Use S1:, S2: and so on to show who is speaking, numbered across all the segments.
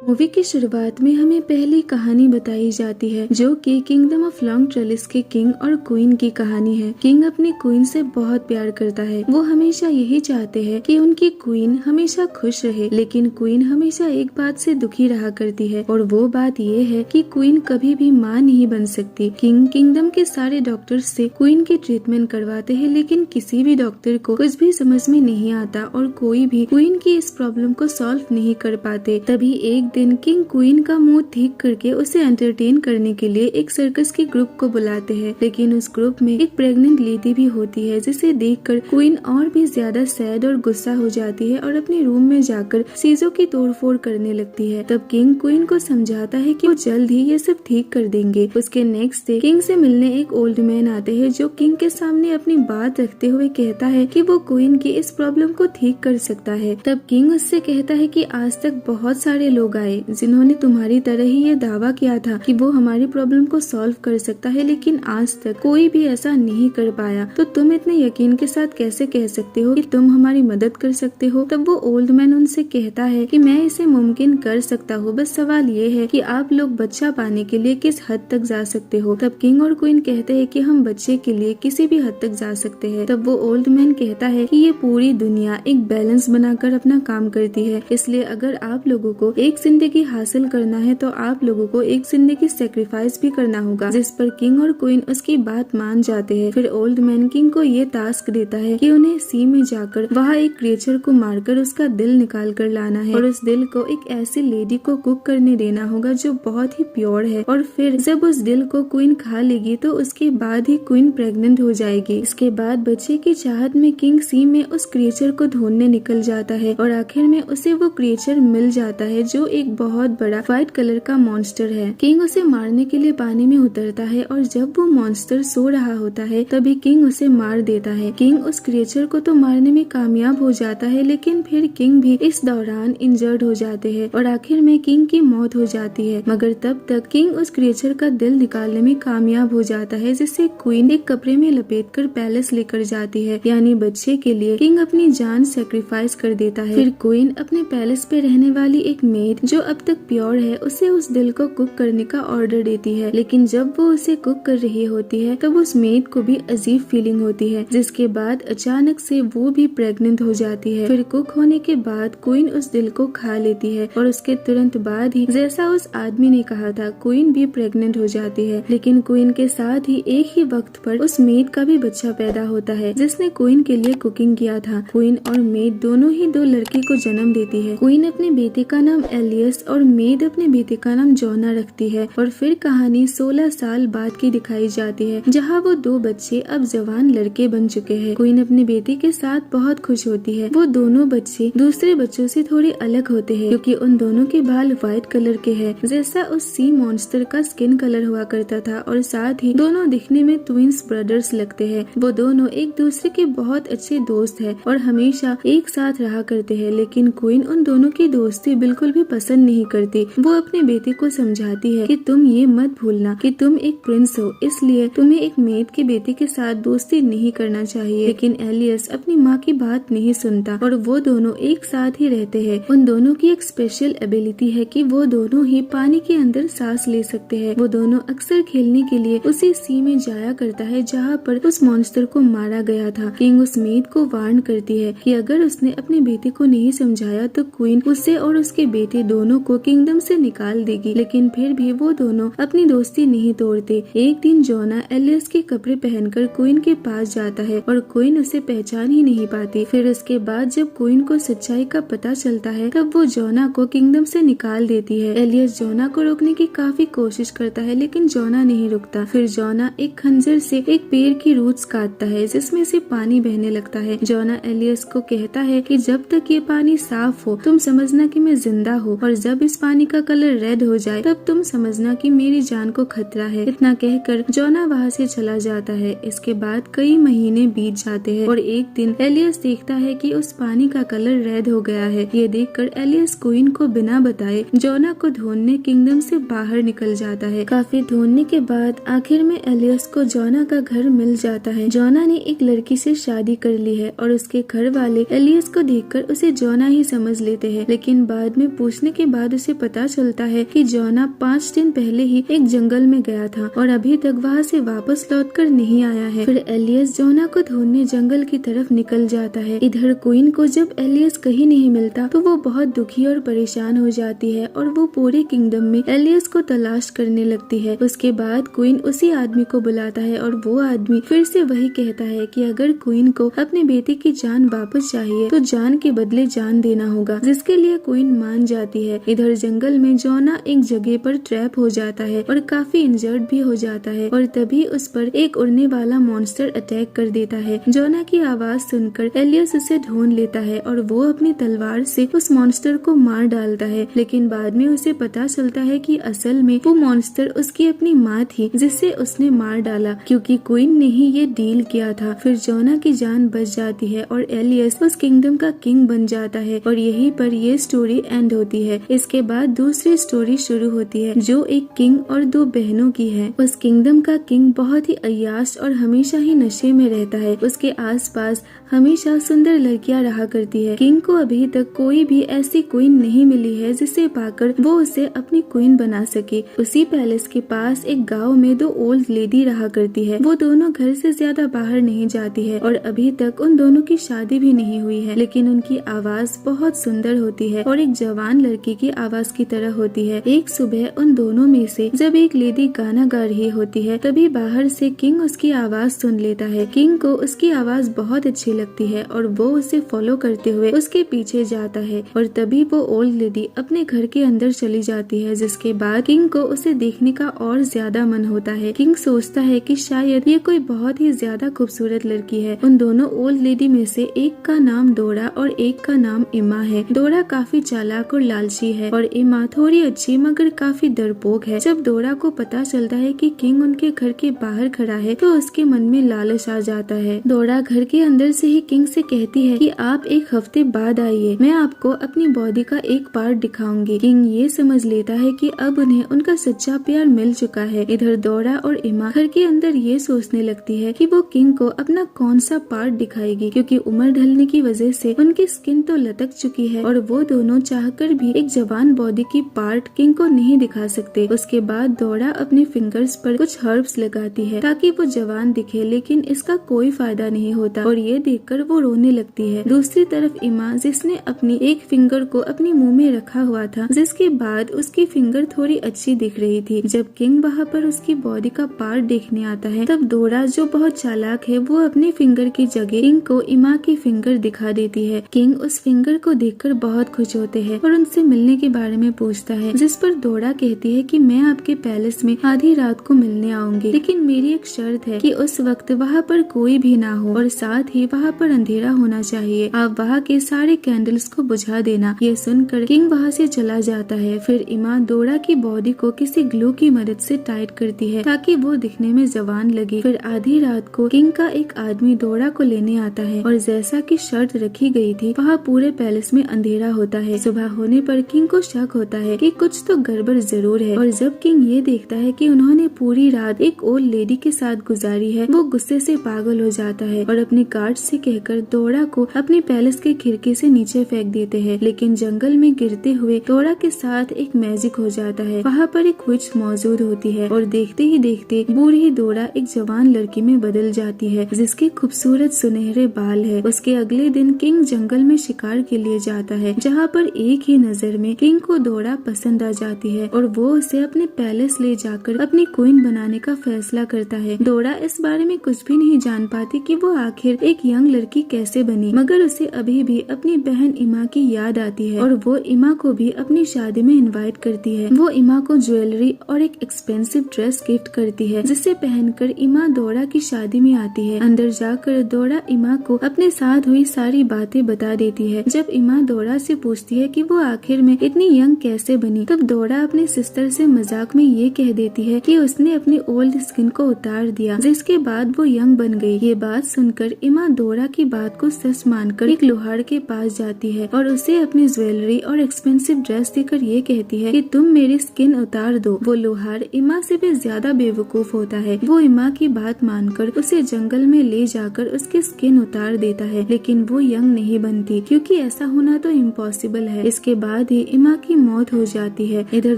S1: Movie की शुरुआत में हमें पहली कहानी बताई जाती है जो कि किंगडम ऑफ लॉन्ग ट्रेलिस के किंग और क्वीन की कहानी है। किंग अपनी क्वीन से बहुत प्यार करता है। वो हमेशा यही चाहते हैं कि उनकी क्वीन हमेशा खुश रहे, लेकिन क्वीन हमेशा एक बात से दुखी रहा करती है और वो बात ये है कि क्वीन कभी भी माँ नहीं बन सकती। किंग किंगडम के सारे डॉक्टर्स से क्वीन की ट्रीटमेंट करवाते हैं, लेकिन किसी भी डॉक्टर को कुछ भी समझ में नहीं आता और कोई भी क्वीन की इस प्रॉब्लम को सॉल्व नहीं कर पाते। तभी एक दिन किंग क्वीन का मूड ठीक करके उसे एंटरटेन करने के लिए एक सर्कस के ग्रुप को बुलाते हैं, लेकिन उस ग्रुप में एक प्रेग्नेंट लेडी भी होती है जिसे देखकर क्वीन और भी ज्यादा सैड और गुस्सा हो जाती है और अपने रूम में जाकर चीजों की तोड़फोड़ करने लगती है। तब किंग क्वीन को समझाता है कि वो जल्द ही ये सब ठीक कर देंगे। उसके नेक्स्ट डे किंग से मिलने एक ओल्ड मैन आते हैं जो किंग के सामने अपनी बात रखते हुए कहता है कि वो क्वीन की इस प्रॉब्लम को ठीक कर सकता है। तब किंग उससे कहता है कि आज तक बहुत सारे लोग आए जिन्होंने तुम्हारी तरह ही ये दावा किया था कि वो हमारी प्रॉब्लम को सॉल्व कर सकता है, लेकिन आज तक कोई भी ऐसा नहीं कर पाया। तो तुम इतने यकीन के साथ कैसे कह सकते हो कि तुम हमारी मदद कर सकते हो? तब वो ओल्ड मैन उनसे कहता है कि मैं इसे मुमकिन कर सकता हूँ, बस सवाल ये है कि आप लोग बच्चा पाने के लिए किस हद तक जा सकते हो। तब किंग और क्वीन कहते हैं कि हम बच्चे के लिए किसी भी हद तक जा सकते हैं। तब वो ओल्ड मैन कहता है कि ये पूरी दुनिया एक बैलेंस बनाकर अपना काम करती है, इसलिए अगर आप लोगों को एक जिंदगी हासिल करना है तो आप लोगों को एक जिंदगी सेक्रीफाइस भी करना होगा। जिस पर किंग और क्वीन उसकी बात मान जाते हैं। फिर ओल्ड मैन किंग को ये टास्क देता है कि उन्हें सी में जाकर वहाँ एक क्रिएचर को मारकर उसका दिल निकाल कर लाना है और उस दिल को एक ऐसी लेडी को कुक करने देना होगा जो बहुत ही प्योर है, और फिर जब उस दिल को क्वीन खा लेगी तो उसके बाद ही क्वीन प्रेग्नेंट हो जाएगी। इसके बाद बच्चे की चाहत में किंग सी में उस क्रिएचर को ढूंढने निकल जाता है और आखिर में उसे वो क्रिएचर मिल जाता है जो एक बहुत बड़ा व्हाइट कलर का मॉन्स्टर है। किंग उसे मारने के लिए पानी में उतरता है और जब वो मॉन्स्टर सो रहा होता है तभी किंग उसे मार देता है। किंग उस क्रिएचर को तो मारने में कामयाब हो जाता है, लेकिन फिर किंग भी इस दौरान इंजर्ड हो जाते हैं और आखिर में किंग की मौत हो जाती है। मगर तब तक किंग उस क्रिएचर का दिल निकालने में कामयाब हो जाता है, जिससे क्वीन एक कपड़े में लपेटकर पैलेस लेकर जाती है। यानी बच्चे के लिए किंग अपनी जान सेक्रीफाइस कर देता है। फिर क्वीन अपने पैलेस पे रहने वाली एक मेड जो अब तक प्योर है उसे उस दिल को कुक करने का ऑर्डर देती है, लेकिन जब वो उसे कुक कर रही होती है तब उस मेड को भी अजीब फीलिंग होती है, जिसके बाद अचानक से वो भी प्रेग्नेंट हो जाती है। फिर कुक होने के बाद क्वीन उस दिल को खा लेती है और उसके तुरंत बाद ही जैसा उस आदमी ने कहा था क्वीन भी प्रेग्नेंट हो जाती है। लेकिन क्वीन के साथ ही एक ही वक्त पर उस मेड का भी बच्चा पैदा होता है जिसने क्वीन के लिए कुकिंग किया था। क्वीन और मेड दोनों ही दो लड़के को जन्म देती है। क्वीन अपने बेटे का नाम एलियस और मेड अपने बेटे का नाम जोना रखती है। और फिर कहानी 16 साल बाद की दिखाई जाती है जहाँ वो दो बच्चे अब जवान लड़के बन चुके हैं। क्वीन अपने बेटे के साथ बहुत खुश होती है। वो दोनों बच्चे दूसरे बच्चों से थोड़े अलग होते हैं क्योंकि उन दोनों के बाल व्हाइट कलर के हैं जैसा उस सी मॉन्स्टर का स्किन कलर हुआ करता था, और साथ ही दोनों दिखने में ट्विंस ब्रदर्स लगते हैं। वो दोनों एक दूसरे के बहुत अच्छे दोस्त है और हमेशा एक साथ रहा करते हैं, लेकिन क्वीन उन दोनों की दोस्ती बिल्कुल भी पसंद नहीं करती। वो अपने बेटे को समझाती है कि तुम ये मत भूलना कि तुम एक प्रिंस हो, इसलिए तुम्हें एक मेड के बेटे के साथ दोस्ती नहीं करना चाहिए। लेकिन एलियस अपनी माँ की बात नहीं सुनता और वो दोनों एक साथ ही रहते हैं। उन दोनों की एक स्पेशल एबिलिटी है कि वो दोनों ही पानी के अंदर सांस ले सकते हैं। वो दोनों अक्सर खेलने के लिए उसी सी में जाया करता है जहाँ पर उस मॉन्स्टर को मारा गया था। किंग उस मेड को वार्न करती है कि अगर उसने अपने बेटे को नहीं समझाया तो क्वीन उसे और उसके बेटे दोनों को किंगडम से निकाल देगी। लेकिन फिर भी वो दोनों अपनी दोस्ती नहीं तोड़ते। एक दिन जोना एलियस के कपड़े पहनकर क्वीन के पास जाता है और क्वीन उसे पहचान ही नहीं पाती। फिर उसके बाद जब क्वीन को सच्चाई का पता चलता है तब वो जोना को किंगडम से निकाल देती है। एलियस जोना को रोकने की काफी कोशिश करता है लेकिन जोना नहीं रुकता। फिर जोना एक खंजर से एक पेड़ की रूट्स काटता है जिसमें से पानी बहने लगता है। जोना एलियस को कहता है कि जब तक ये पानी साफ हो तुम समझना कि मैं जिंदा हूँ, और जब इस पानी का कलर रेड हो जाए तब तुम समझना कि मेरी जान को खतरा है। इतना कहकर जोना वहाँ से चला जाता है। इसके बाद कई महीने बीत जाते हैं और एक दिन एलियस देखता है कि उस पानी का कलर रेड हो गया है। ये देखकर एलियस क्वीन को बिना बताए जोना को ढूंढने किंगडम से बाहर निकल जाता है। काफी ढूंढने के बाद आखिर में एलियस को जोना का घर मिल जाता है। जोना ने एक लड़की से शादी कर ली है और उसके घर वाले एलियस को देखकर उसे जोना ही समझ लेते हैं, लेकिन बाद में पूछने पहुंचने के बाद उसे पता चलता है कि जोना 5 दिन पहले ही एक जंगल में गया था और अभी तक वहाँ से वापस लौटकर नहीं आया है। फिर एलियस जोना को ढूंढने जंगल की तरफ निकल जाता है। इधर क्वीन को जब एलियस कहीं नहीं मिलता तो वो बहुत दुखी और परेशान हो जाती है और वो पूरे किंगडम में एलियस को तलाश करने लगती है। उसके बाद क्वीन उसी आदमी को बुलाता है और वो आदमी फिर से वही कहता है कि अगर क्वीन को अपने बेटे की जान वापस चाहिए तो जान के बदले जान देना होगा, जिसके लिए क्वीन मान जाती है। इधर जंगल में जोना एक जगह पर ट्रैप हो जाता है और काफी इंजर्ड भी हो जाता है और तभी उस पर एक उड़ने वाला मॉन्स्टर अटैक कर देता है। जोना की आवाज सुनकर एलियस उसे ढूंढ लेता है और वो अपनी तलवार से उस मॉन्स्टर को मार डालता है, लेकिन बाद में उसे पता चलता है कि असल में वो मॉन्स्टर उसकी अपनी माँ थी जिसे उसने मार डाला क्योंकि क्वीन ने ही ये डील किया था। फिर जोना की जान बच जाती है और एलियस उस किंगडम का किंग बन जाता है और यहीं पर ये स्टोरी एंड होती है। इसके बाद दूसरी स्टोरी शुरू होती है जो एक किंग और 2 बहनों की है। उस किंगडम का किंग बहुत ही अय्याश और हमेशा ही नशे में रहता है। उसके आसपास हमेशा सुंदर लड़कियां रहा करती है। किंग को अभी तक कोई भी ऐसी क्वीन नहीं मिली है जिसे पाकर वो उसे अपनी क्वीन बना सके। उसी पैलेस के पास एक गांव में 2 ओल्ड लेडी रहा करती है। वो दोनों घर से ज्यादा बाहर नहीं जाती है और अभी तक उन दोनों की शादी भी नहीं हुई है, लेकिन उनकी आवाज बहुत सुंदर होती है और एक जवान लड़की की आवाज की तरह होती है। एक सुबह उन दोनों में से जब एक लेडी गाना गा रही होती है तभी बाहर से किंग उसकी आवाज सुन लेता है। किंग को उसकी आवाज बहुत अच्छी लगती है और वो उसे फॉलो करते हुए उसके पीछे जाता है और तभी वो ओल्ड लेडी अपने घर के अंदर चली जाती है, जिसके बाद किंग को उसे देखने का और ज्यादा मन होता है। किंग सोचता है कि शायद ये कोई बहुत ही ज्यादा खूबसूरत लड़की है। उन दोनों ओल्ड लेडी में से एक का नाम डोरा और एक का नाम इमा है। डोरा काफी चालाक और लालची है और इमा थोड़ी अच्छी मगर काफी डरपोक है। जब डोरा को पता चलता है कि किंग उनके घर के बाहर खड़ा है तो उसके मन में लालच आ जाता है। डोरा घर के अंदर से ही किंग से कहती है कि आप एक हफ्ते बाद आइए, मैं आपको अपनी बॉडी का एक पार्ट दिखाऊंगी। किंग ये समझ लेता है कि अब उन्हें उनका सच्चा प्यार मिल चुका है। इधर डोरा और इमा घर के अंदर ये सोचने लगती है कि वो किंग को अपना कौन सा पार्ट दिखाएगी, क्योंकि उम्र ढलने की वजह से उनकी स्किन तो लटक चुकी है और वो दोनों चाहकर भी एक जवान बॉडी की पार्ट किंग को नहीं दिखा सकते। उसके बाद डोरा अपने फिंगर्स पर कुछ हर्ब्स लगाती है ताकि वो जवान दिखे, लेकिन इसका कोई फायदा नहीं होता और ये देखकर वो रोने लगती है। दूसरी तरफ इमा, जिसने अपनी एक फिंगर को अपनी मुंह में रखा हुआ था, जिसके बाद उसकी फिंगर थोड़ी अच्छी दिख रही थी। जब किंग वहाँ पर उसकी बॉडी का पार्ट देखने आता है तब डोरा, जो बहुत चालाक है, वो अपनी फिंगर की जगह किंग को इमा की फिंगर दिखा देती है। किंग उस फिंगर को देखकर बहुत खुश होते हैं और उनसे मिलने के बारे में पूछता है, जिस पर डोरा कहती है कि मैं आपके पैलेस में आधी रात को मिलने आऊंगी, लेकिन मेरी एक शर्त है कि उस वक्त वहाँ पर कोई भी ना हो और साथ ही वहाँ पर अंधेरा होना चाहिए। आप वहाँ के सारे कैंडल्स को बुझा देना। ये सुनकर किंग वहाँ से चला जाता है। फिर इमा डोरा की बॉडी को किसी ग्लू की मदद से टाइट करती है ताकि वो दिखने में जवान लगे। फिर आधी रात को किंग का एक आदमी डोरा को लेने आता है और जैसा कि शर्त रखी गई थी वहाँ पूरे पैलेस में अंधेरा होता है। सुबह होने पर किंग को शक होता है कि कुछ तो गड़बड़ जरूर है और जब किंग ये देखता है कि उन्होंने पूरी रात एक ओल्ड लेडी के साथ गुजारी है, वो गुस्से से पागल हो जाता है और अपने गार्ड से कहकर डोरा को अपने पैलेस के खिड़की से नीचे फेंक देते हैं। लेकिन जंगल में गिरते हुए डोरा के साथ एक मैजिक हो जाता है। वहाँ पर एक विच मौजूद होती है और देखते ही देखते बूढ़ी डोरा एक जवान लड़की में बदल जाती है जिसके खूबसूरत सुनहरे बाल है। उसके अगले दिन किंग जंगल में शिकार के लिए जाता है, जहाँ पर एक ही नजर में किंग को डोरा पसंद आ जाती है और वो उसे अपने पैलेस ले जाकर अपनी क्वीन बनाने का फैसला करता है। डोरा इस बारे में कुछ भी नहीं जान पाती कि वो आखिर एक यंग लड़की कैसे बनी, मगर उसे अभी भी अपनी बहन इमा की याद आती है और वो इमा को भी अपनी शादी में इनवाइट करती है। वो इमा को ज्वेलरी और एक एक्सपेंसिव ड्रेस गिफ्ट करती है जिसे पहनकर इमा डोरा की शादी में आती है। अंदर जाकर डोरा इमा को अपने साथ हुई सारी बातें बता देती है। जब इमा डोरा से पूछती है कि वो आखिर में इतनी यंग कैसे बनी, तब डोरा अपने सिस्टर से मजाक में ये कह देती है कि उसने अपनी ओल्ड स्किन को उतार दिया, जिसके बाद वो यंग बन गई। ये बात सुनकर इमा डोरा थोड़ा की बात को सच मानकर एक लोहार के पास जाती है और उसे अपनी ज्वेलरी और एक्सपेंसिव ड्रेस देकर ये कहती है कि तुम मेरी स्किन उतार दो। वो लोहार इमा से भी ज्यादा बेवकूफ होता है। वो इमा की बात मानकर उसे जंगल में ले जाकर उसकी स्किन उतार देता है, लेकिन वो यंग नहीं बनती क्योंकि ऐसा होना तो इम्पॉसिबल है। इसके बाद ही इमा की मौत हो जाती है। इधर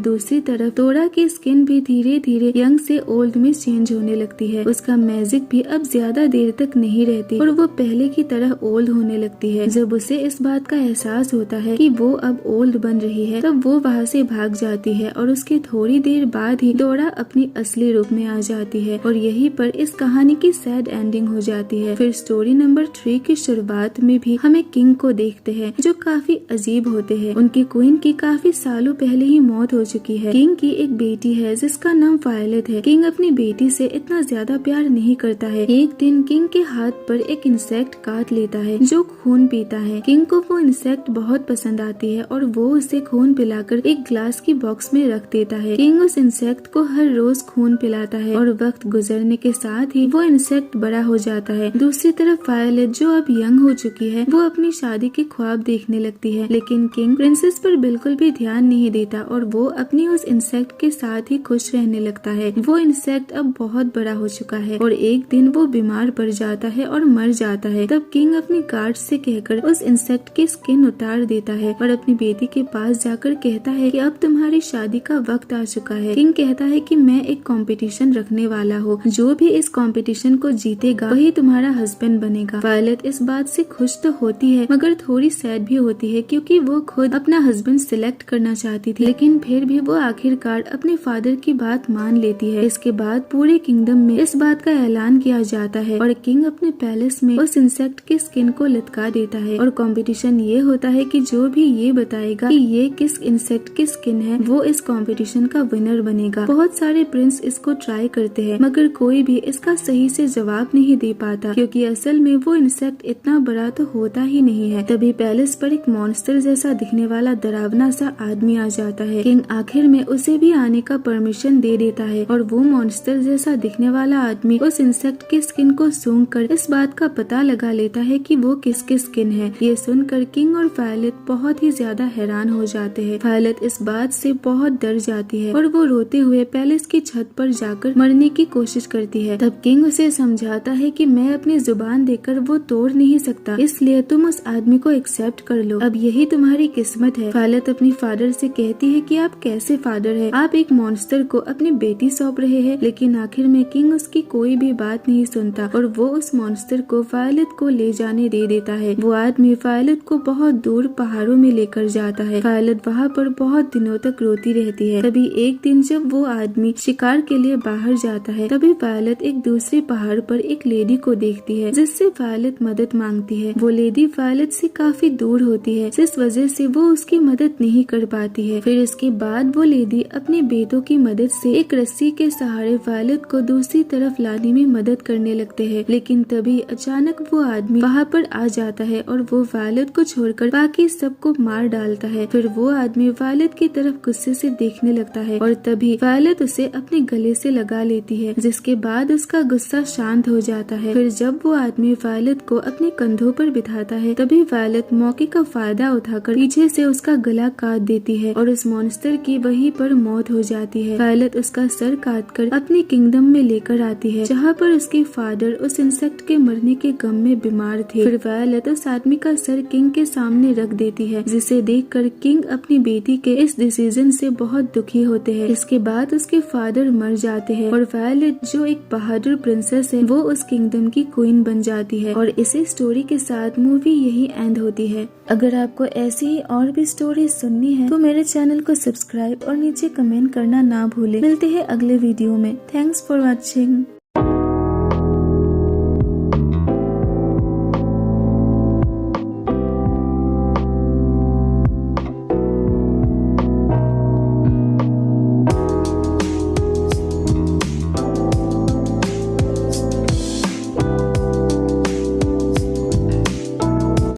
S1: दूसरी तरफ तोड़ा की स्किन भी धीरे धीरे यंग से ओल्ड में चेंज होने लगती है। उसका मैजिक भी अब ज्यादा देर तक नहीं रहती और वो पहले की तरह ओल्ड होने लगती है। जब उसे इस बात का एहसास होता है कि वो अब ओल्ड बन रही है, तब वो वहाँ से भाग जाती है और उसके थोड़ी देर बाद ही तोड़ा अपनी असली रूप में आ जाती है और यहीं पर इस कहानी की सैड एंडिंग हो जाती है। फिर स्टोरी नंबर 3 की शुरुआत में भी हमें किंग को देखते हैं जो काफी अजीब होते हैं। उनकी क्वीन की काफी सालों पहले ही मौत हो चुकी है। किंग की एक बेटी है जिसका नाम वायलेट है। किंग अपनी बेटी से इतना ज्यादा प्यार नहीं करता है। एक दिन किंग के हाथ पर एक इंसेक्ट काट लेता है जो खून पीता है। किंग को वो इंसेक्ट बहुत पसंद आती है और वो उसे खून पिलाकर एक ग्लास की बॉक्स में रख देता है। किंग उस इंसेक्ट को हर रोज खून पिलाता है और वक्त गुजरने के साथ ही वो इंसेक्ट बड़ा हो जाता है। दूसरी तरफ वायलेट जो अब यंग हो चुकी है, वो अपनी शादी के ख्वाब देखने लगती है, लेकिन किंग प्रिंसेस पर बिल्कुल भी ध्यान नहीं देता और वो अपनी उस इंसेक्ट के साथ ही खुश रहने लगता है। वो इंसेक्ट अब बहुत बड़ा हो चुका है और एक दिन वो बीमार पड़ जाता है और मर जाता है। तब किंग अपनी गार्ड से कहकर उस इंसेक्ट की स्किन उतार देता है और अपनी बेटी के पास जाकर कहता है कि अब तुम्हारी शादी का वक्त आ चुका है। किंग कहता है कि मैं एक कंपटीशन रखने वाला हूँ, जो भी इस कंपटीशन को जीतेगा वही तुम्हारा हस्बैंड बनेगा। वायलेट इस बात से खुश तो होती है मगर थोड़ी सैड भी होती है क्योंकि वो खुद अपना हस्बैंड सिलेक्ट करना चाहती थी, लेकिन फिर भी वो आखिरकार अपने फादर की बात मान लेती है। इसके बाद पूरे किंगडम में इस बात का ऐलान किया जाता है और किंग अपने पैलेस में उस इंसेक्ट की स्किन को लटका देता है और कंपटीशन ये होता है कि जो भी ये बताएगा कि ये किस इंसेक्ट की स्किन है, वो इस कंपटीशन का विनर बनेगा। बहुत सारे प्रिंस इसको ट्राई करते हैं मगर कोई भी इसका सही से जवाब नहीं दे पाता क्योंकि असल में वो इंसेक्ट इतना बड़ा तो होता ही नहीं है। तभी पैलेस पर एक मॉन्स्टर जैसा दिखने वाला डरावना सा आदमी आ जाता है। किंग आखिर में उसे भी आने का परमिशन दे देता है और वो मॉन्स्टर जैसा दिखने वाला आदमी उस इंसेक्ट की स्किन को सूंघ कर इस बात का पता लगा लेता है कि वो किसकी स्किन है। ये सुनकर किंग और वायलेट बहुत ही ज्यादा हैरान हो जाते हैं। वायलेट इस बात से बहुत डर जाती है और वो रोते हुए पैलेस की छत पर जाकर मरने की कोशिश करती है। तब किंग उसे समझाता है कि मैं अपनी जुबान देकर वो तोड़ नहीं सकता, इसलिए तुम उस आदमी को एक्सेप्ट कर लो, अब यही तुम्हारी किस्मत है। वायलेट अपनी फादर से कहती है कि आप कैसे फादर है, आप एक मॉन्स्टर को अपनी बेटी सौंप रहे हैं। लेकिन आखिर में किंग उसकी कोई भी बात नहीं सुनता और वो उस मॉन्स्टर को वायलेट को ले जाने दे देता है। वो आदमी वायलेट को बहुत दूर पहाड़ों में लेकर जाता है। वायलेट वहाँ पर बहुत दिनों तक रोती रहती है। तभी एक दिन जब वो आदमी शिकार के लिए बाहर जाता है, तभी वायलेट एक दूसरे पहाड़ पर एक लेडी को देखती है जिससे वायलेट मदद मांगती है। वो लेडी वायलेट से काफी दूर होती है जिस वजह से वो उसकी मदद नहीं कर पाती है। फिर इसके बाद वो लेडी अपने बेटों की मदद से एक रस्सी के सहारे वायलेट को दूसरी तरफ लाने में मदद करने लगते हैं, लेकिन तभी अचानक वो आदमी वहाँ पर आ जाता है और वो वायलेट को छोड़कर बाकी सबको मार डालता है। फिर वो आदमी वायलेट की तरफ गुस्से से देखने लगता है और तभी वायलेट उसे अपने गले से लगा लेती है, जिसके बाद उसका गुस्सा शांत हो जाता है। फिर जब वो आदमी वायलेट को अपने कंधों पर बिठाता है, तभी वायलेट मौके का फायदा उठाकर पीछे से उसका गला काट देती है और उस मॉन्स्टर की वहीं पर मौत हो जाती है। वायलेट उसका सर काटकर अपने किंगडम में लेकर आती है जहाँ पर उसके फादर उस इंसेक्ट के मरने के गम में बीमार थे। फिर वायलेट उस आदमी का सर किंग के सामने रख देती है, जिसे देखकर किंग अपनी बेटी के इस डिसीजन से बहुत दुखी होते हैं। इसके बाद उसके फादर मर जाते हैं और वायलेट जो एक बहादुर प्रिंसेस है वो उस किंगडम की क्वीन बन जाती है और इसी स्टोरी के साथ मूवी यही एंड होती है। अगर आपको ऐसी ही और भी स्टोरी सुननी है तो मेरे चैनल को सब्सक्राइब और नीचे कमेंट करना ना भूले। मिलते हैं अगले वीडियो में। Thanks for watching.